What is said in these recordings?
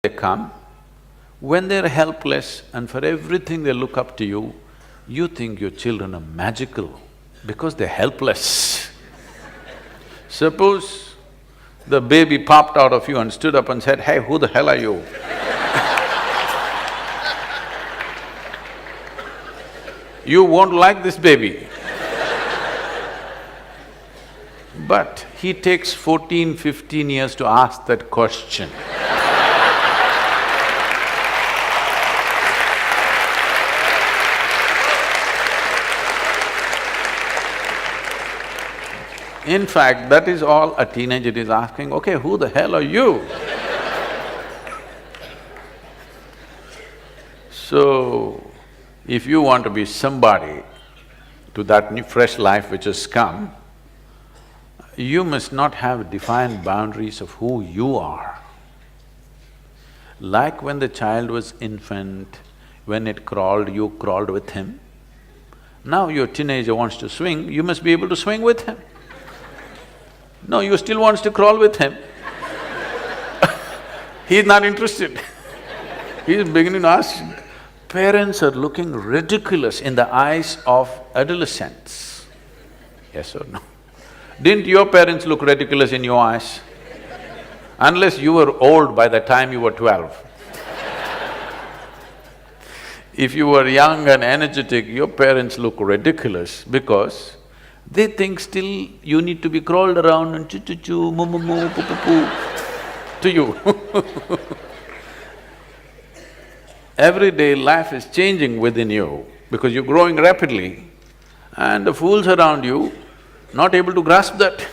they come, when they're helpless and for everything they look up to you, you think your children are magical because they're helpless. Suppose the baby popped out of you and stood up and said, "Hey, who the hell are you?" You won't like this baby. But he takes 14, 15 years to ask that question. In fact, that is all a teenager is asking, okay, who the hell are you? So, if you want to be somebody to that new fresh life which has come, you must not have defined boundaries of who you are. Like when the child was infant, when it crawled, you crawled with him. Now your teenager wants to swing, you must be able to swing with him. No, you still wants to crawl with him. He's not interested. He's beginning to ask. Parents are looking ridiculous in the eyes of adolescents. Yes or no? Didn't your parents look ridiculous in your eyes? Unless you were old by the time you were 12. If you were young and energetic, your parents look ridiculous because they think still you need to be crawled around and choo-choo-choo, moo-moo-moo, poo-poo-poo to you. Every day life is changing within you because you're growing rapidly and the fools around you not able to grasp that,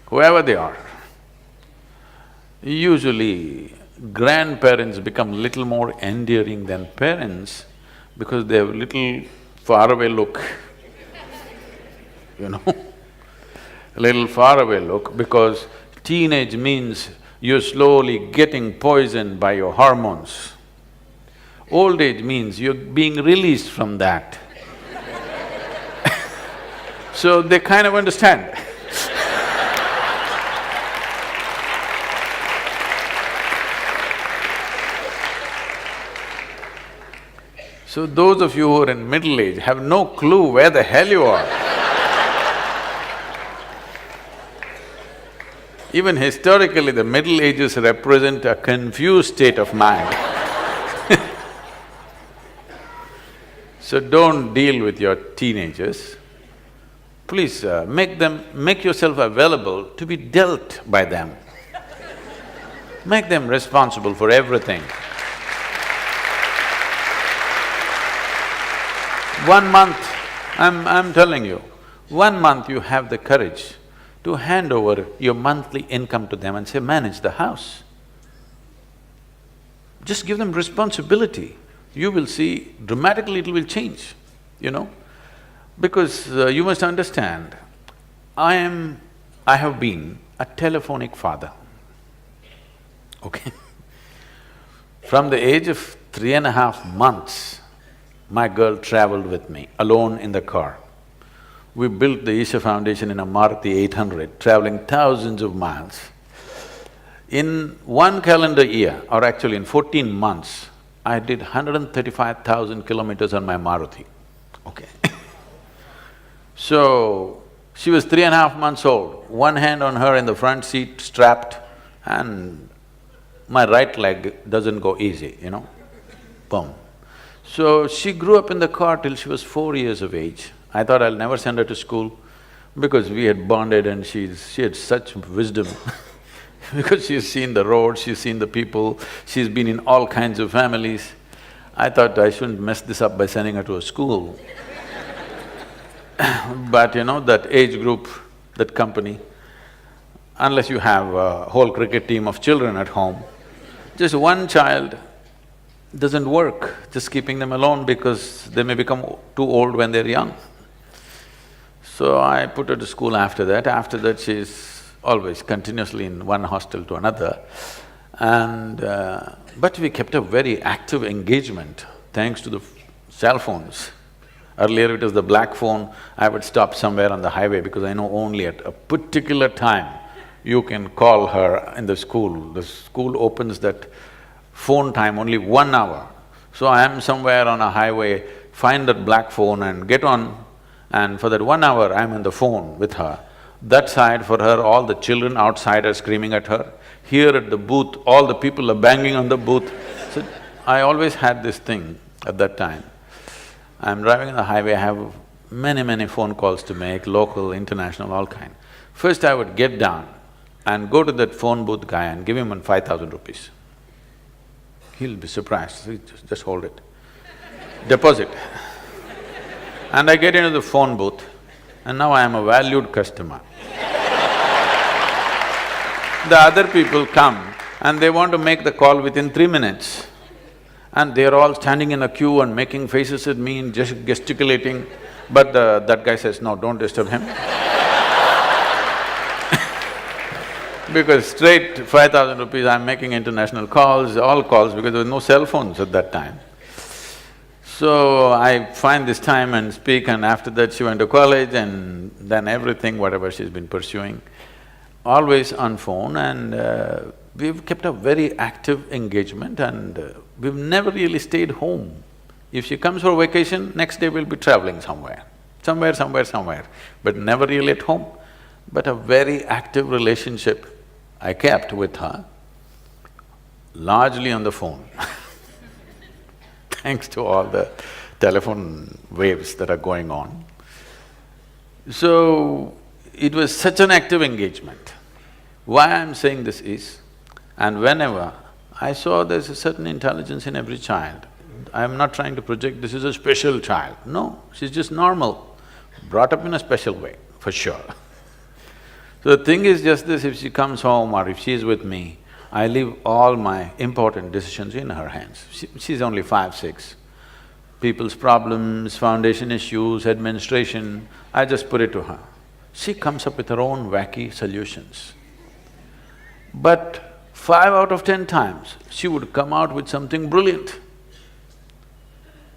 whoever they are. Usually, grandparents become little more endearing than parents because they have little faraway look, you know. A little faraway look because teenage means you're slowly getting poisoned by your hormones. Old age means you're being released from that. So they kind of understand. So those of you who are in middle age have no clue where the hell you are. Even historically, the Middle Ages represent a confused state of mind. So don't deal with your teenagers. Please make yourself available to be dealt by them. Make them responsible for everything. 1 month, I'm telling you, 1 month you have the courage to hand over your monthly income to them and say, manage the house. Just give them responsibility. You will see dramatically it will change, you know. Because you must understand, I have been a telephonic father, okay? From the age of 3.5 months, my girl traveled with me, alone in the car. We built the Isha Foundation in a Maruti 800, traveling thousands of miles. In 1 calendar year, or actually in 14 months, I did 135,000 kilometers on my Maruti, okay. So, she was 3.5 months old, one hand on her in the front seat, strapped, and my right leg doesn't go easy, you know, boom. So, she grew up in the car till she was 4 years of age. I thought I'll never send her to school because we had bonded and she had such wisdom because she's seen the road, she's seen the people, she's been in all kinds of families. I thought I shouldn't mess this up by sending her to a school. But you know, that age group, that company, unless you have a whole cricket team of children at home, just one child doesn't work, just keeping them alone because they may become too old when they're young. So I put her to school after that. After that, she's always continuously in one hostel to another. And… but we kept a very active engagement thanks to the cell phones. Earlier it was the black phone, I would stop somewhere on the highway because I know only at a particular time You can call her in the school. The school opens that phone time only 1 hour. So I am somewhere on a highway, find that black phone and get on, and for that 1 hour I'm on the phone with her. That side for her, all the children outside are screaming at her. Here at the booth, all the people are banging on the booth. So I always had this thing at that time. I'm driving on the highway, I have many phone calls to make, local, international, all kind. First I would get down and go to that phone booth guy and give him 5,000 rupees. He'll be surprised, just hold it. Deposit. And I get into the phone booth and now I am a valued customer. The other people come and they want to make the call within 3 minutes. And they're all standing in a queue and making faces at me and just gesticulating. But that guy says, no, don't disturb him. Because straight 5,000 rupees, I'm making international calls, all calls, because there was no cell phones at that time. So I find this time and speak, and after that she went to college and then everything, whatever she's been pursuing, always on phone, and we've kept a very active engagement, and we've never really stayed home. If she comes for vacation, next day we'll be traveling somewhere, but never really at home. But a very active relationship I kept with her, largely on the phone thanks to all the telephone waves that are going on. So, it was such an active engagement. Why I'm saying this is, and whenever I saw there's a certain intelligence in every child, I'm not trying to project this is a special child, no, she's just normal, brought up in a special way, for sure. So the thing is just this, if she comes home or if she's with me, I leave all my important decisions in her hands. She's only 5, 6. People's problems, foundation issues, administration, I just put it to her. She comes up with her own wacky solutions. But 5 out of 10 times, she would come out with something brilliant.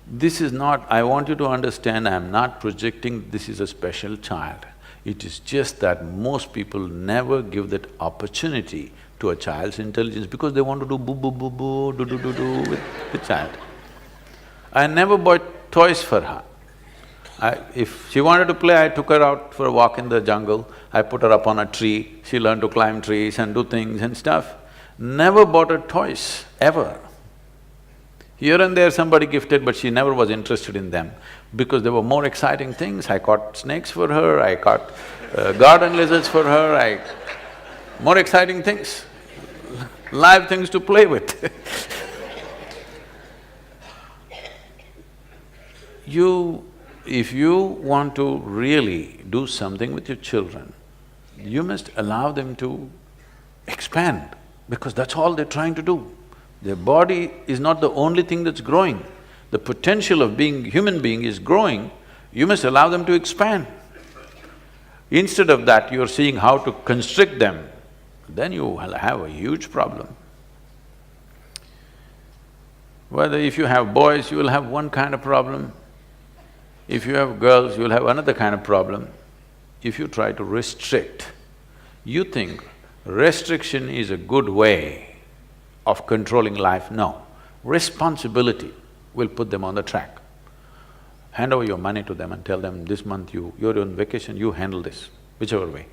This is not… I want you to understand, I'm not projecting this is a special child. It is just that most people never give that opportunity to a child's intelligence because they want to do boo-boo-boo-boo, do-do-do-do with the child. I never bought toys for her. If she wanted to play, I took her out for a walk in the jungle, I put her up on a tree, she learned to climb trees and do things and stuff. Never bought her toys, ever. Here and there somebody gifted, but she never was interested in them because there were more exciting things. I caught snakes for her, I caught garden lizards for her, more exciting things, live things to play with. If you want to really do something with your children, you must allow them to expand because that's all they're trying to do. Their body is not the only thing that's growing. The potential of being human being is growing, you must allow them to expand. Instead of that, you're seeing how to constrict them, then you will have a huge problem. Whether if you have boys, you will have one kind of problem. If you have girls, you will have another kind of problem. If you try to restrict, you think restriction is a good way of controlling life, no. Responsibility will put them on the track. Hand over your money to them and tell them, this month you're on vacation, you handle this, whichever way.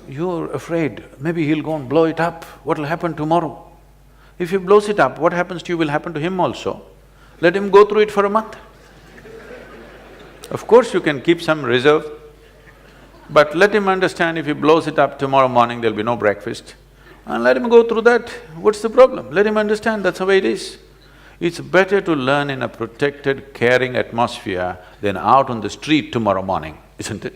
You're afraid, maybe he'll go and blow it up, what'll happen tomorrow? If he blows it up, what happens to you will happen to him also. Let him go through it for a month. Of course you can keep some reserve, but let him understand if he blows it up tomorrow morning, there'll be no breakfast. And let him go through that, what's the problem? Let him understand that's the way it is. It's better to learn in a protected, caring atmosphere than out on the street tomorrow morning, isn't it?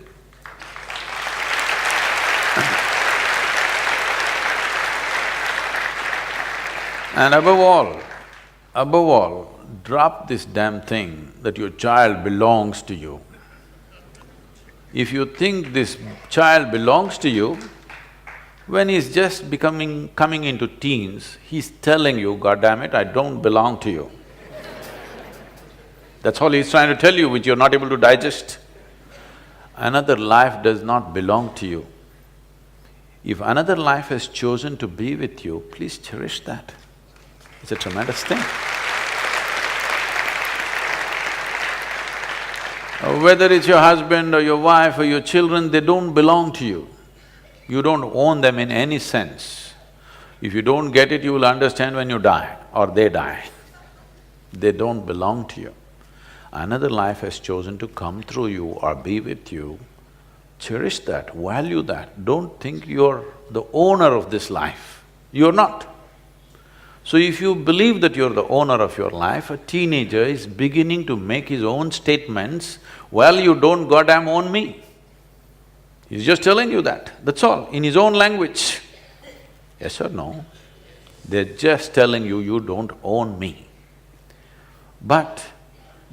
And above all, drop this damn thing that your child belongs to you. If you think this child belongs to you, when he's just coming into teens, he's telling you, God damn it, I don't belong to you. That's all he's trying to tell you, which you're not able to digest. Another life does not belong to you. If another life has chosen to be with you, please cherish that. It's a tremendous thing. Whether it's your husband or your wife or your children, they don't belong to you. You don't own them in any sense. If you don't get it, you will understand when you die or they die. They don't belong to you. Another life has chosen to come through you or be with you. Cherish that, value that. Don't think you're the owner of this life. You're not. So if you believe that you're the owner of your life, a teenager is beginning to make his own statements, well, you don't goddamn own me. He's just telling you that, that's all, in his own language. Yes or no? They're just telling you, you don't own me. But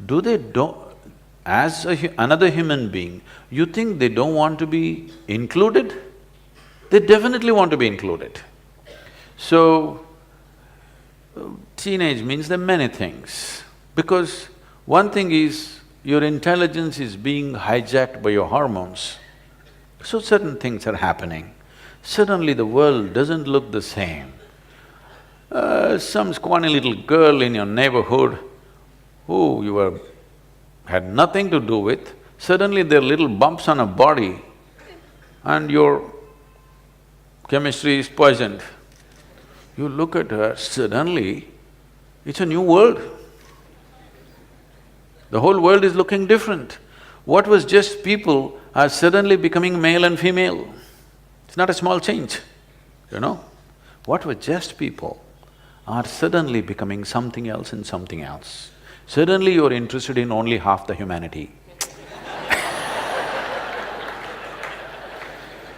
do they as another human being, you think they don't want to be included? They definitely want to be included. So, teenage means there are many things, because one thing is, your intelligence is being hijacked by your hormones, so certain things are happening. Suddenly the world doesn't look the same. Some scrawny little girl in your neighborhood who you had nothing to do with, suddenly there are little bumps on her body and your chemistry is poisoned. You look at her, suddenly it's a new world. The whole world is looking different. What was just people are suddenly becoming male and female. It's not a small change, you know. What were just people are suddenly becoming something else and something else. Suddenly you're interested in only half the humanity.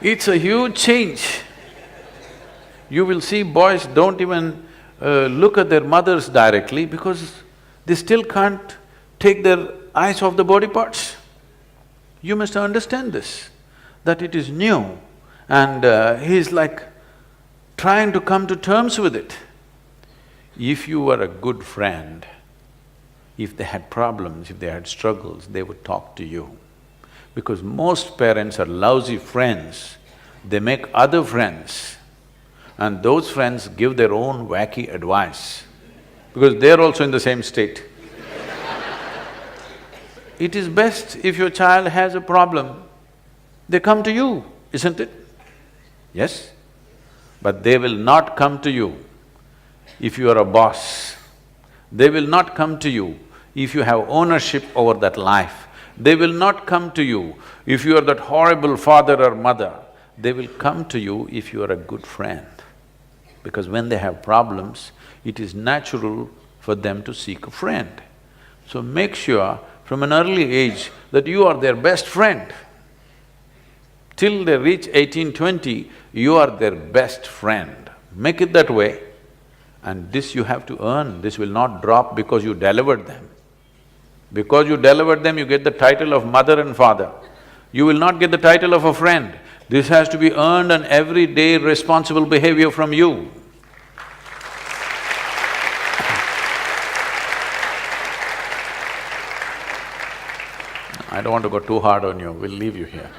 It's a huge change. You will see boys don't even look at their mothers directly because they still can't take their eyes off the body parts. You must understand this, that it is new and he's like trying to come to terms with it. If you were a good friend, if they had problems, if they had struggles, they would talk to you. Because most parents are lousy friends, they make other friends and those friends give their own wacky advice because they're also in the same state. It is best if your child has a problem, they come to you, isn't it? Yes? But they will not come to you if you are a boss. They will not come to you if you have ownership over that life. They will not come to you if you are that horrible father or mother. They will come to you if you are a good friend. Because when they have problems, it is natural for them to seek a friend. So make sure from an early age that you are their best friend. Till they reach 18, 20, you are their best friend. Make it that way. And this you have to earn, this will not drop because you delivered them. Because you delivered them, you get the title of mother and father. You will not get the title of a friend. This has to be earned and everyday responsible behavior from you. I don't want to go too hard on you, we'll leave you here.